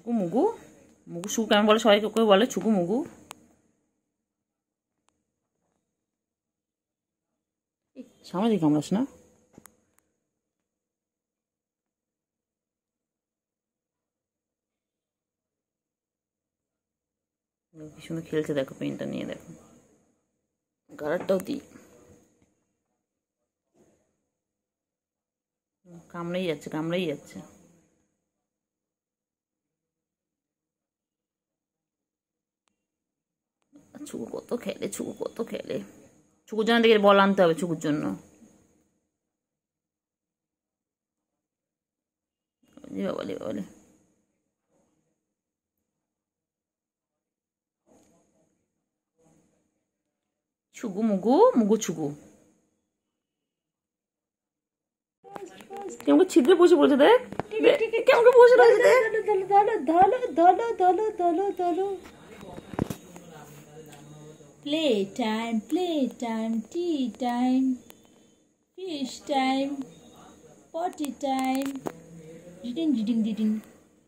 ছুকু মুগু, মুগু সুকু কেমন বলে, সবাই কেউ বলে ছুকু মুগু। সামনে দিকে কামড়াস না। কি সুন্দর খেলছে দেখো, পেনটা নিয়ে দেখো, কালারটাও দিই। কামড়েই যাচ্ছে, কামড়েই যাচ্ছে। ছুকু কত খেলে, ছুকু কত খেলে। ছুকুর জন্য দেখে বল আনতে হবে, ছুকুর জন্য। বাবালে বাবালে, ছুকু মুগু, মুগু ছুকু। কেমন ছিদ্রে বসে পড়েছে দেখ, কেমন বসে রয়েছে দেখ। Play time, play time, tea time, fish time, পটি টাইম। ডিডিং ডিডিং ডিডিং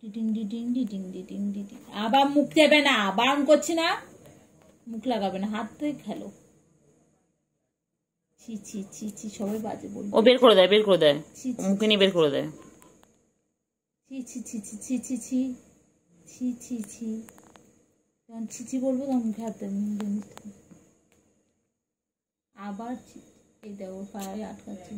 ডিডিং ডিডিং ডিডিং ডিডিং ডিডিং। আবার মুখ দেবে না, বারণ করছি না, মুখ লাগাবে না, হাত থেকে খেলো। ছি ছি ছি ছি, সবাই বাজে বলবে। ও বের করে দেয়, বের করে দেয়, মুখে নিয়ে বের করে দেয়। ছি ছি ছি ছি ছি ছি ছি ছি ছি ছি। যখন ছিচি বলবো তখন মুখে হাত দেবে। আবার এই দেখো পায়ে আটকাচ্ছে।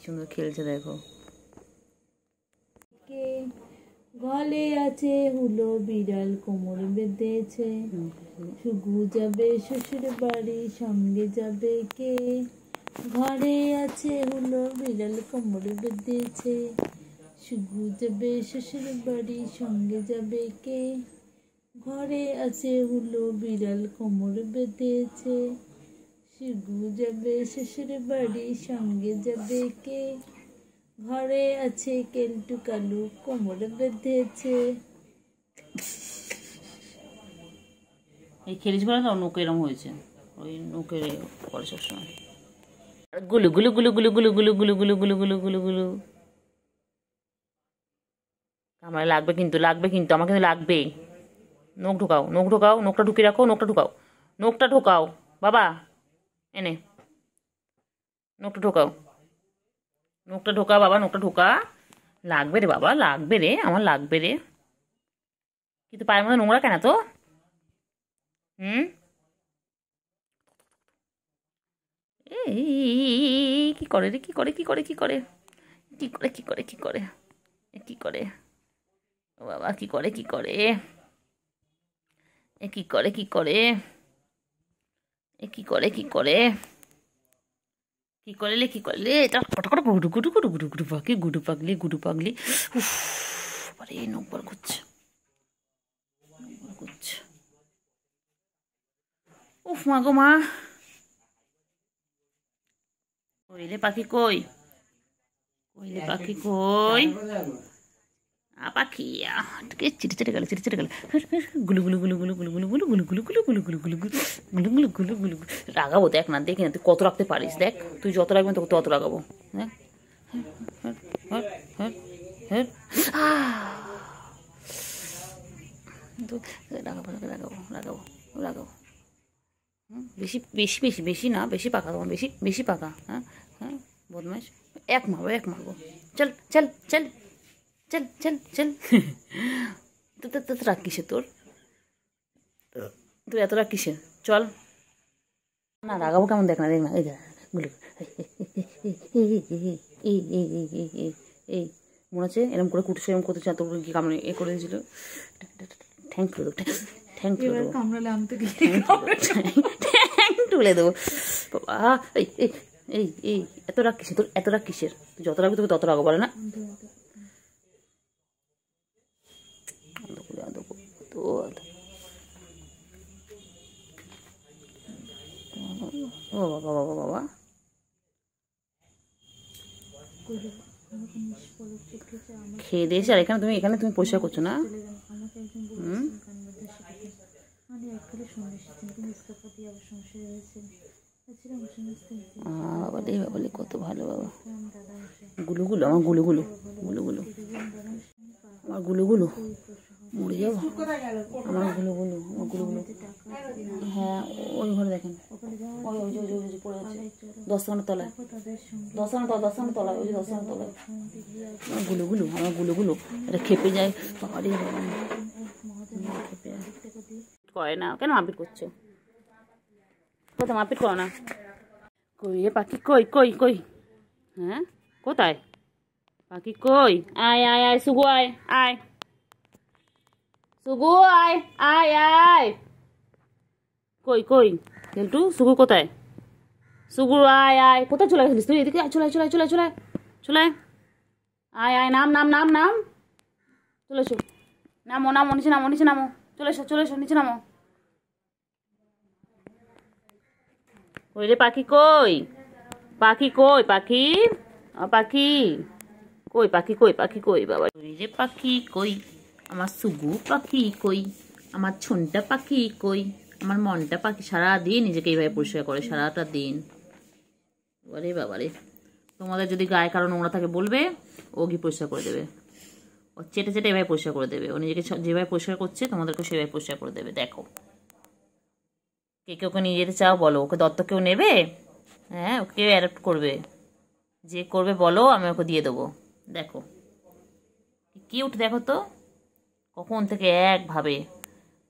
সুন্দর খেলছে দেখো। গলে আছে হুলো বিড়াল, কোমর বেঁধেছে। শুগু যাবে শ্বশুর বাড়ি, সঙ্গে যাবে কে? ঘরে আছে হুলো বিড়াল, কোমর বেঁধেছে। শুগু যাবে শ্বশুর বাড়ি, সঙ্গে যাবে কে? ঘরে আছে হুলো বিড়াল, কোমর বেঁধেছে। শুগু যাবে শ্বশুর বাড়ি, সঙ্গে যাবে কে? ঘরে আছে কেলটু কালু, কোমর বেঁধেছে। এই খেলিস বলে তো নৌকে এরম হয়েছে, ওই নৌকে করে সবসময়। গুলু গুলু গুলু গুলু গুলু গুলু গুলু গুলু গুলু গুলু গুলু গুলু। আমার লাগবে কিন্তু, লাগবে কিন্তু, আমার কিন্তু লাগবে। নখ ঢোকাও, নখ ঢোকাও, নখটা ঢুকিয়ে রাখো, নখটা ঢোকাও, নখটা ঢোকাও বাবা, এনে নখটা ঢোকাও, নখটা ঢোকা বাবা, নখটা ঢোকা। লাগবে রে বাবা, লাগবে রে, আমার লাগবে রে। কিন্তু পায়ের মধ্যে নোংরা কেন তো? এই কি করে রে, কি করে, কি করে, কি করে, কি করে, কি করে, কি করে, কি করে, ও বাবা, কি করে, কি করে, এ কি করে, কি করে, এ কি করে, কি করে, কি করলে, কি করলে, এটা কটা গুডু গুডু গুডু গুডু গুডু পাগলি, গুডু পাগলি, গুডু পাগলি। উফ, আরে নকবার করছে, করছে। উফ মা গো মা। কইলে পাখি কই, কইলে পাখি কই, পাখি চিটে চিটে গেল, চিটে চিটে গেল। গুলু গুলু গুলু গুলু গুলু গুলু গুলু গুলু গুলু গুলু গুলু গুলু গুলু গুলু গুলু গুলু গুলু। রাগাবো দেখ না, দেখি না তুই কত রাখতে পারিস, দেখ তুই যত রাখবেন তোকে তত রাগাবো। দেখ রাগাবো, রাগাবো, রাগাবো, রাগাবো। বেশি বেশি বেশি বেশি না, বেশি পাকা তোমার, বেশি বেশি পাকা। হ্যাঁ হ্যাঁ, বদমাইশ। এক মারবো, এক মারবো। চল চল চল চল চল চল। তো রাগ কিসে তোর, তোর এত রাগ কিসে? চল না, রাগাবো কেমন দেখ না, দেখ না, এই দেখ গুলো। এই মনে হচ্ছে এরকম করে কুটে এরকম করতে চান, তোর কি কামড়ে এ করে দিয়েছিল। Thank you, thank you, thank তুলে দেবো বাবা। এই এই এই এই এত রাগ কিসের তোর, এত রাগ কিসের? তুই যত রাখবি তোকে তত রাগো, বলে না? ও বাবা বাবা বাবা, খেয়ে দিয়েছে। আর এখানে তুমি, এখানে তুমি পরিষ্কার করছো না? বাবা রে বাবা রে, কত ভালো বাবা। গুলুগুলো আমার, গুলুগুলো গুলুগুলো আমার, গুলুগুলো মরে যাবো আমার, গুলুগুলো আমার, গুলুগুলো। হ্যাঁ ওই ঘরে দেখেন, ওই ওই ওই ওই পড়ে আছে 10 খানার তলায়, 10 খানার তলা, 10 খানার তলায়, ওই যে 10 খানার তলায় আমার, গুলুগুলো আমার, গুলুগুলো। এটা খেপে যায় বাবা রে বাবা, খেপে যায়। করে না কেন, মারপিট করছো? কোথায় মারপিট করো না? কই এ পাখি, কই কই কই? হ্যাঁ কোথায় পাখি, কই? আয় আয় আয় সুগু, আয় আয় সুগু, আয় আয় আয়। কই কই কেলটু, সুগু কোথায়? সুগু আয় আয়, কোথায় চলে গেছিলিস তুই? এদিকে চলে চলে চলে চলে চলে, আয় আয়, নাম নাম নাম নাম, চলে এসো, নামো নামো, নিচে নামো, নিচে নামো, চলে এসো চলে এসো, নিচে নামো। কই রে পাখি, কই পাখি, কই পাখি, পাখি কই, পাখি কই, পাখি কই বাবা? কই রে পাখি কই, আমার সুগু পাখি কই, আমার ছুনটা পাখি কই, আমার মনটা পাখি। সারাদিন নিজেকে এইভাবে পরিষ্কার করে, সারাটা দিন। আরে বাবা রে, তোমাদের যদি গায়ে কারো নোংরা থাকে বলবে, ও গিয়ে পরিষ্কার করে দেবে। ও চেটে চেটে এভাবে পরিষ্কার করে দেবে। ও নিজেকে যেভাবে পরিষ্কার করছে তোমাদেরকে সেভাবে পরিষ্কার করে দেবে। দেখো, কে কে ওকে নিয়ে যেতে চাও বলো, ওকে দত্ত কেউ নেবে? হ্যাঁ, ওকে অ্যাডপ্ট করবে, যে করবে বলো, আমি ওকে দিয়ে দেবো। দেখো কিউট, দেখো তো কখন থেকে একভাবে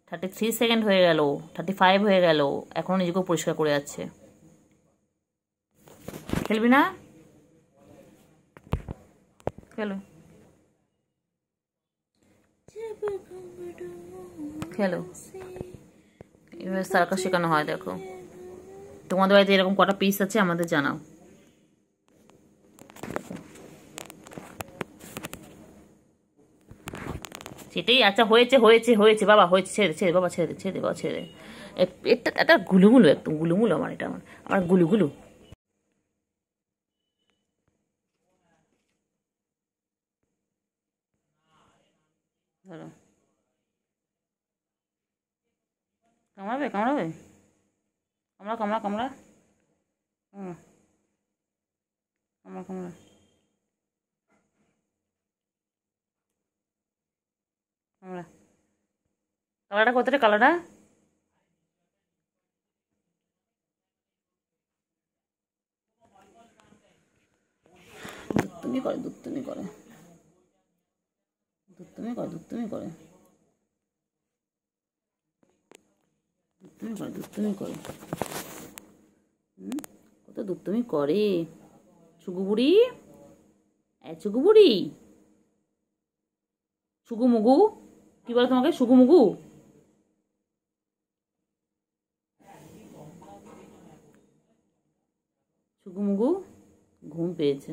33 সেকেন্ড হয়ে গেল, 35 হয়ে গেল, এখনো নিজেকেও পরিষ্কার করে যাচ্ছে। খেলবি না? খেলো খেলো, এভাবে সার্কাস শেখানো হয়। দেখো তোমাদের বাড়িতে এরকম কটা পিস আছে আমাদের জানাও। সেটাই, আচ্ছা হয়েছে হয়েছে হয়েছে বাবা, হয়েছে, ছেড়ে ছেড়ে বাবা, ছেড়ে দে ছেড়ে দে বাবা, ছেড়ে দে। এটা এটা গুলুগুলো, একদম গুলুগুলো আমার, এটা আমার আমার গুলুগুলো। ধরো, কামড়াবে কামড়াবে, কামড়া কামড়া কামড়া, কামড়া কামড়া কামড়া, কামড়া। কালারটা কোথায়, কালারটা? দুত্তুমি করে, দুত্তুমি করে, দুত্তুমি করে, দুত্তুমি করে, দুত্তুমি করে, দুত্তুমি করে। কত দুত্তুমি করে ছুগু বুড়ি, ছুগু বুড়ি, ছুগু মুগু, কি বলে তোমাকে, ছুগু মুগু? ছুগু মুগু ঘুম পেয়েছে,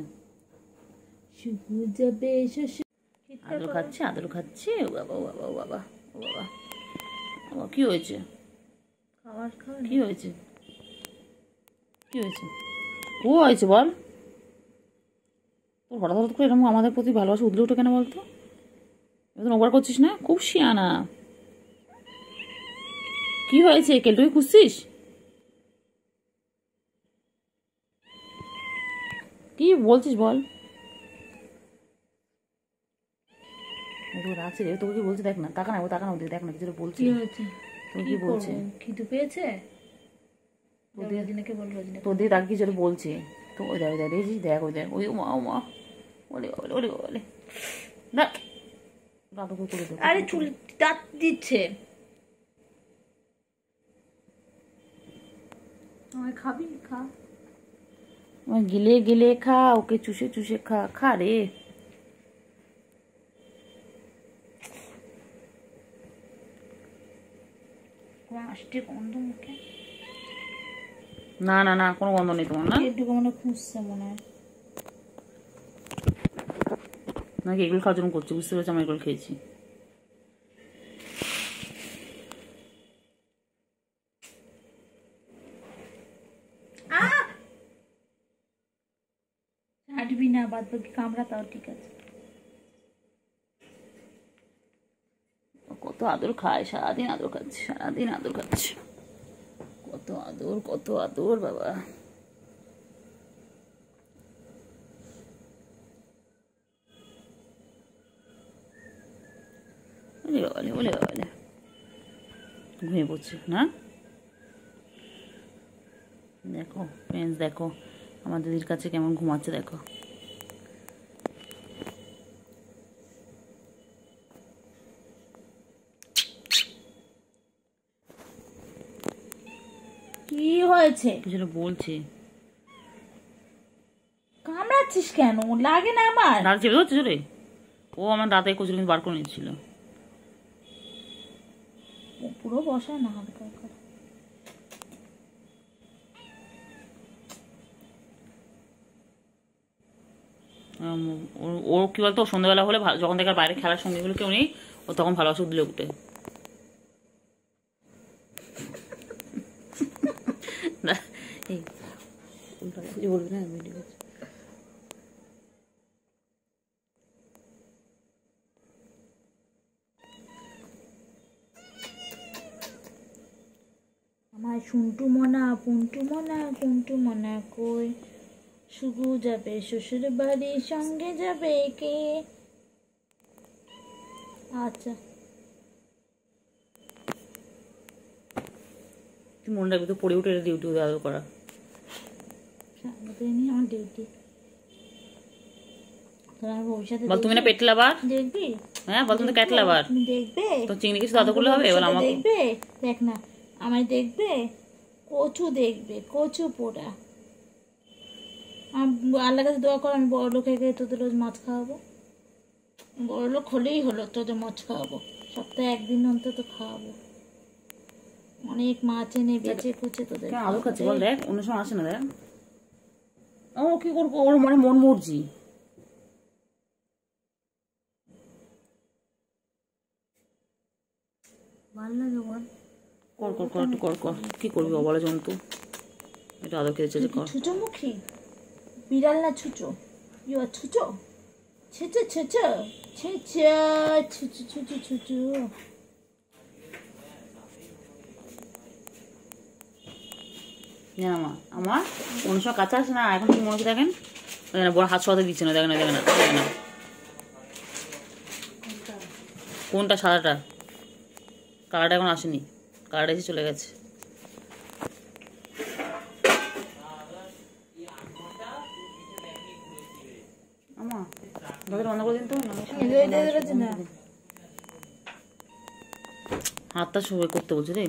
আদর খাচ্ছে, আদর খাচ্ছে। ও বাবা ও বাবা ও বাবা ও বাবা, বাবা কি হয়েছে, কি হয়েছে, কি হয়েছে, ও হয়েছে বল? তোর হঠাৎ হঠাৎ করে এরকম আমাদের প্রতি ভালোবাসা উঠলে উঠে কেন বলতো? এবার ওভার করছিস না, খুব শিয়ানা। কি হয়েছে, কেলটুকে খুঁজছিস? কি বলছিস বল? রাখছি রে, তোকে কি বলছি দেখ না, তাকা না, ও তাকা না, দেখ না কিছু বলছি। তুমি কি বলছে? খিদে পেয়েছে? তোর দিয়ে তাকে কিছু বলছে তো, ওই দেখ দেখ দেখছিস, দেখ ওই দেখ, ওই মা ও মা, ওলে ওলে ওলে ওলে, না দাদু করে দেবো। আরে চুল দাঁত দিচ্ছে। খাবি, খা, গিলে গিলে খা, ওকে চুষে চুষে খা, খা রে। আসছে গন্ধ মুখে। না না না, কোনো গন্ধ নেই তোমার, না একটু মনে খুঁজছে মনে হয়, নাকি এগুলো খাওয়ার জন্য করছি, বুঝতে পেরেছি, আমি এগুলো খেয়েছি। হাঁটবি না, বাদ বাকি কামড়া তাও ঠিক আছে। কত আদর খায়, সারাদিন আদর খাচ্ছে, সারাদিন আদর খাচ্ছে, কত কত আদর বাবা। ওলে বাবালে ঘুমিয়ে পড়ছে না। দেখো ফ্রেন্ডস, দেখো আমার দিদির কাছে কেমন ঘুমাচ্ছে দেখো। কি হয়েছে? কিছু বলছি। কামড়াচ্ছিস কেন? লাগে না আমার? দাঁড় চেপে ধরছে রে। ও আমার দাঁতে কচুরি কিন্তু বার করে নিচ্ছিল। পুরো বসায় না, হালকা করে। ওর কি বলতো, সন্ধ্যাবেলা হলে যখন দেখার বাইরে খেলার সঙ্গীগুলো কেউ নেই, ও তখন ভালোবাসা দিলে উঠে। বলবি না ভিডিও। আমার শুন্টু মনা, পুন্টু মনা, কুন্টু মনা কই? শুধু যাবে শ্বশুর বাড়ি, সঙ্গে যাবে কে? আচ্ছা, তুই মনে রাখবি তো, পড়ে উঠে ডিউটি আদর করা। আমার ডিউটি। বল তুমি না পেট লাভার? দেখবি? হ্যাঁ বল, তুমি তো ক্যাট লাভার। তুমি দেখবে তো চিংড়ি কিছু আদর করলে হবে? বল আমাকে দেখবে। দেখ না, আমায় দেখবে। কচু দেখবে, কচু পোড়া। আল্লাহ কাছে দোয়া কর, আমি বড় লোক হয়ে গিয়ে তোদের রোজ মাছ খাওয়াবো। বড় লোক হলেই হলো, তোদের মাছ খাওয়াবো, সপ্তাহে একদিন অন্তত খাওয়াবো। অনেক মাছ এনে বেঁচে কুচে তোদের আলু খাচ্ছে। বল দেখ, অন্য সময় আসে না। দেখ ও কি করবো, ওর মানে মন মর্জি। ভালো লাগে বল। কর কর কর একটু কর কর। কি করবি বলো জন্তু? এটা আদর খেয়েছে যে কর। ছুচো মুখী বিড়াল না ছুচো? ইউ আর ছুচো। ছুচো ছুচো ছুচো ছুচো ছুচো ছুচো। জান আমার অন্য সময় কাছে আসে না, এখন কি মনে হচ্ছে দেখেন, বড় হাত সহাতে দিচ্ছে না। দেখেন না, দেখেন না, দেখেন না। কোনটা? সাদাটা? কালারটা এখন আসেনি, কালারটা এসে চলে গেছে। আমা দাদা বন্ধ করে দিন তো। হাতটা সবাই করতে বলছে রে।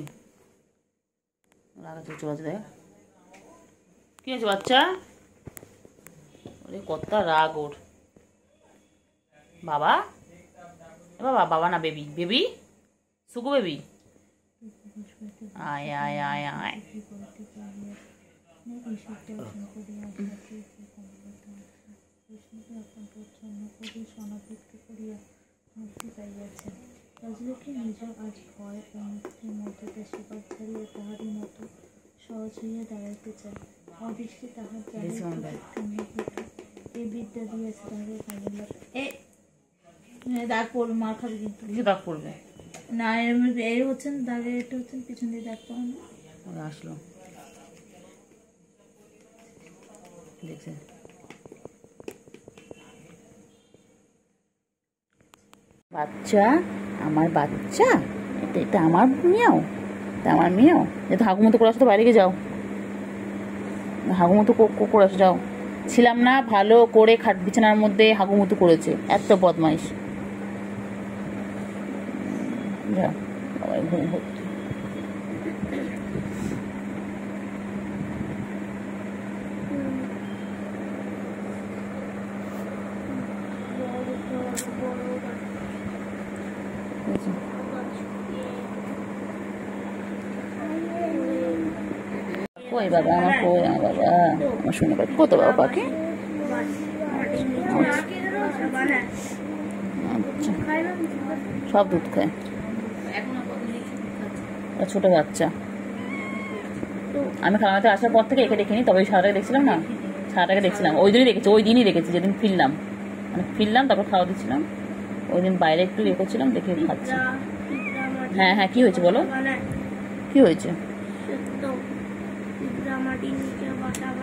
লাগাচ্ছে চলে দেখ। কি হয়েছে বাচ্চা? ওরে কত রাগ ওর। বাবা, বাবা বাবা না, বেবি বেবি, সুকু বেবি। আয় আয় আয় আয়। রাজলক্ষ্মী নিজ আজ ভয় ও মুক্তির মধ্যে তার সেবার ছাড়িয়ে তাহারই মতো সহজ হইয়া দাঁড়াইতে চায়। অদৃষ্টে তাহার এ বিদ্যা দিয়েছে তাহাকে কাজে। দাগ পড়বে, মার খাবে কিন্তু। কিছু দাগ পড়বে না, এর হচ্ছেন দাগে, এটা হচ্ছেন পিছন দিয়ে দাগ পড়ানো। আসলো দেখছে। বাচ্চা, আমার বাচ্চা, এটা আমার মেয়েও, এটা আমার মেয়েও। যেহেতু হাগুমতো করে আসো তো বাইরে গিয়ে যাও, হাগুমতো করে আসো যাও। ছিলাম না, ভালো করে খাট বিছানার মধ্যে হাগুমতো করেছে, এত বদমাইশ। যাও বাবাই ঘুম হচ্ছে। কই বাবা আমার, কই আমার বাবা, আমার শুনে পাই কত বাবা পাখি। আচ্ছা, সব দুধ খায়, ছোট বাচ্চা। আমি খাওয়াতে আসার পর থেকে একে দেখিনি, তবে সারাটাকে দেখছিলাম না, সারাটাকে দেখছিলাম ওই দিনই দেখেছি, ওই দিনই দেখেছি যেদিন ফিরলাম, মানে ফিরলাম তারপর খাওয়া দিচ্ছিলাম। ওই দিন বাইরে একটু ইয়ে করছিলাম, দেখে খাচ্ছি। হ্যাঁ হ্যাঁ, কি হয়েছে বলো, কি হয়েছে?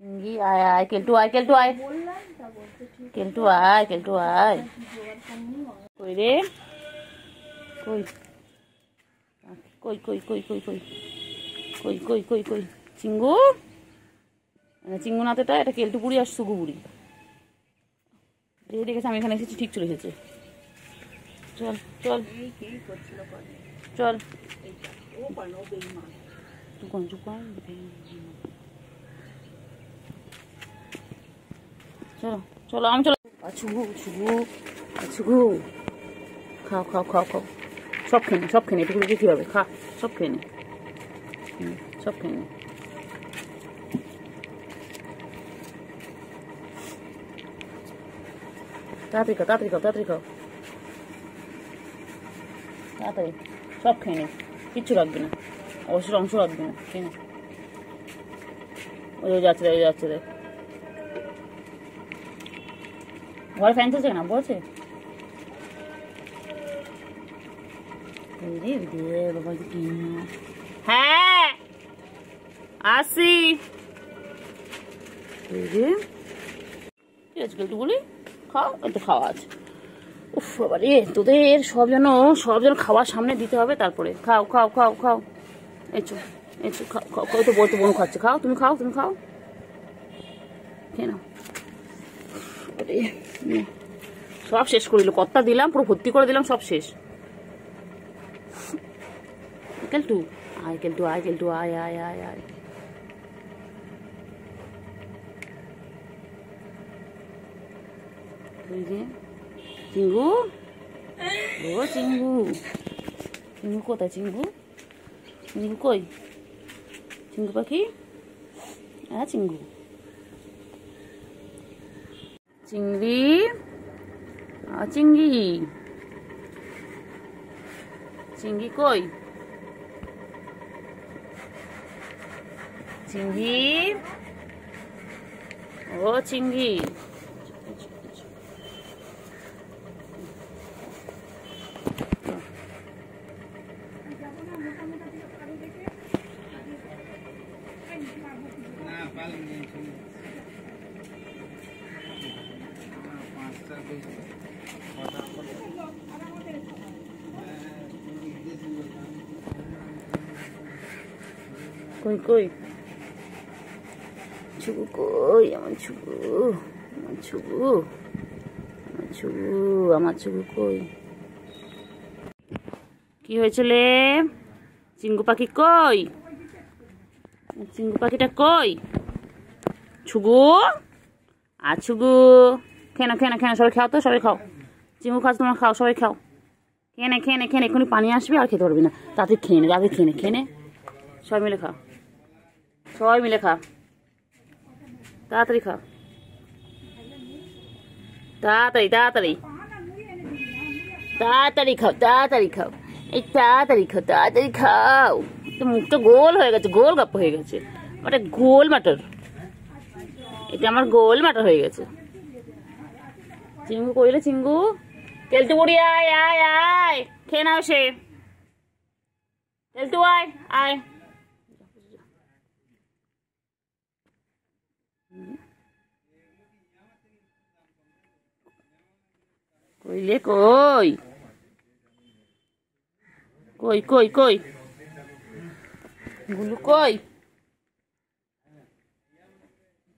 চিঙ্গি আয় আয়, কেলটু আয়, কেলটু আয়, কেলটু আয়, কেলটু আয়। কই রে, কই কই কই কই কই কই কই কই কই কই চিঙ্গু, চিঙ্গু নাতেটা, এটা কেলটু বুড়ি আর সুগু বুড়ি। দেখেছে আমি এখানে এসেছি, ঠিক চলে এসেছে। চল চল চল, চুকান চুকান, চলো চলো, আমি চলো। আছুগু ছুগু আছুগু, খাও খাও খাও খাও, সব খেয়ে নে, সব খেয়ে নে, এটুকু রেখে কী হবে, খা, সব খেয়ে নে, সব খেয়ে নে। তাড়াতাড়ি খাও, তাড়াতাড়ি খাও, তাড়াতাড়ি খাও, তাড়াতাড়ি সব খেয়ে নে, কিচ্ছু রাখবি না, অবশ্যই অংশ রাখবি না, খেয়ে নে। ওই যাচ্ছে দেখ, যাচ্ছে দেখ, ঘরে ফ্যান চলছে না, বলছে হ্যাঁ আসি। ঠিক আছে একটু বলি, খাও, একটু খাওয়া আছে। উফ বাবা রে, তোদের সব যেন খাওয়ার সামনে দিতে হবে, তারপরে খাও খাও খাও খাও, এসো এসো, খাও খাও, তো বলতে বোন খাচ্ছে, খাও তুমি, খাও তুমি, খাও, খেয়ে নাও। সব শেষ করিল, কতটা দিলাম, পুরো ভর্তি করে দিলাম, সব শেষ। কেলটু আয়, কেলটু আয়, কেলটু আয় আয় আয় আয়, চিঙ্গু, ও চিঙ্গু, চিঙ্গু কোথায়, চিঙ্গু, চিঙ্গু কই, চিঙ্গু পাখি, হ্যাঁ চিঙ্গু, চিংড়ি, চিঙ্গি, চিঙ্গি কই, চিঙ্গি, ও চিঙ্গি, কই কই ছুগু, কই আমার ছুগু, আমার ছুগু, আমার ছুগু, আমার ছুগু কই, কি হয়েছিল, চিঙ্গু পাখি কই, চিঙ্গু পাখিটা কই, ছুগু আর ছুগু, খেয়ে না খেয়ে না খেয়ে না, সবাই খাও তো, সবাই খাও, চিঙ্গু খাও তোমার, খাও সবাই খাও, খেয়ে নে খেয়ে নে খেয়ে নে, এক্ষুনি পানি আসবে আর খেতে পারবি না, তাড়াতাড়ি খেয়ে নে, তাড়াতাড়ি খেয়ে নে, খেয়ে নে, সবাই মিলে খা, সবাই মিলে খা, তাড়াতাড়ি খা, তাড়াতাড়ি তাড়াতাড়ি তাড়াতাড়ি খাও, তাড়াতাড়ি খাও, এই তাড়াতাড়ি খাও, তাড়াতাড়ি খাও, মুখটা গোল হয়ে গেছে, গোল গাপ্প হয়ে গেছে, ওটা গোল মাটার, এটা আমার গোল মাটার হয়ে গেছে। চিঙ্গু কইলে, চিঙ্গু, কেলটু বুড়ি আয় আয় আয়, খেয়ে নাও সে, কেলটু আয় আয়, কইলে কই, কই কই কই, গুলু কই,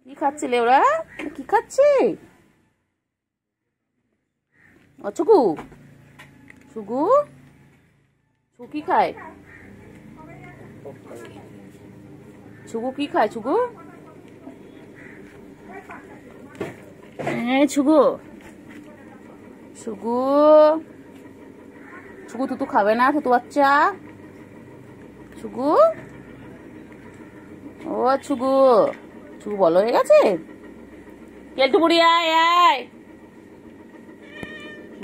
কি খাচ্ছিলে ওরা, কি খাচ্ছে, ও ছুগু, ছুগু, ছুগু কি খায়, ছুগু কি খায়, ছুগু, ছুগু, ছুগু, ছুগু তুতু খাবে না, তুতু বাচ্চা, ছুগু, ও ছুগু, ছুগু বলো হয়ে গেছে, কেলটু বুড়ি আয় আয়,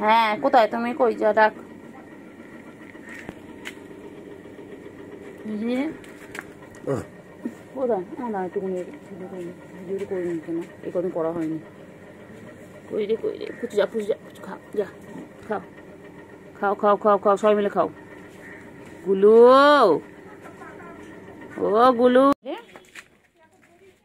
হ্যাঁ কোথায় তুমি, কই যা ডাক, কোথায়, না একটুখানি ভিডিওটা করে নি, কেন এই কদিন করা হয়নি, কই রে কই রে, পুচু যা পুচু যা, পুচু খাও, যা খাও, খাও খাও খাও খাও, সবাই মিলে খাও, গুলু, ও গুলু,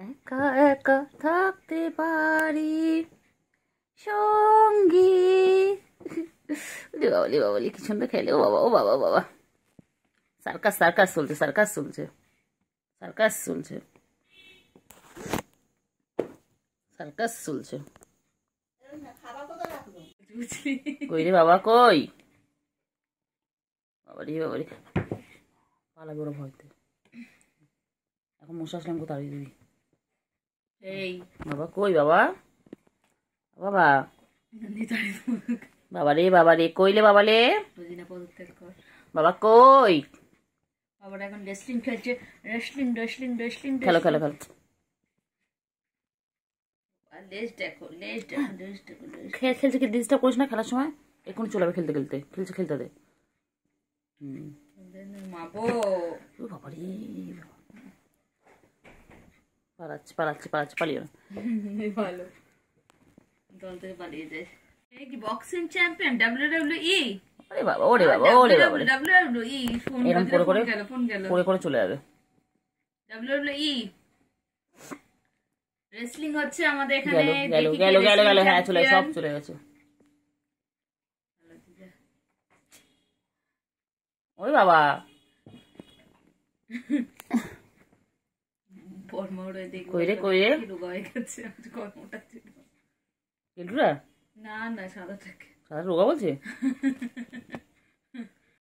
একা একা থাকতে পারি সঙ্গী। বাবালি বাবালি কি সুন্দর খেলে। ও বাবা ও বাবা বাবা, সার্কাস সার্কাস চলছে, সার্কাস চলছে, সার্কাস চলছে, সার্কাস চলছে। কই রে বাবা কই? বাবারি বাবারি পালাবে ওরা ভয়তে। এখন মশা আসলাম কোথায় দিবি? এই বাবা কই বাবা? বাবা বাবা রে বাবা রে কইলে বাবা রে? বাবা কই? বাবাটা এখন রেসলিং খেলছে, রেসলিং রেসলিং রেসলিং। খেলো খেলো খেলো। লেজ দেখো, লেজ দেখো, লেজ দেখো, খেলছে কি ডিস্টার্ব করিস না খেলার সময়। এখন চলে যাবে খেলতে খেলতে, খেলছে খেলতে দে। মাগো বাবা রে পালাচ্ছে পালাচ্ছে পালাচ্ছে, পালিও না। ভালো দল থেকে পালিয়ে যায়। এই কি বক্সিং চ্যাম্পিয়ন WWE। ওরে বাবা ওরে বাবা ওরে বাবা WWE ফোন এরকম করে করে গেল, ফোন গেল, করে করে চলে যাবে। WWE রেসলিং হচ্ছে আমাদের এখানে। গেল গেল গেল গেল, হ্যাঁ চলে সব চলে গেছে। ওই বাবা কই রে কই রে? কেলটুরা না না সাদাটাকে সাদা রোগা বলছে।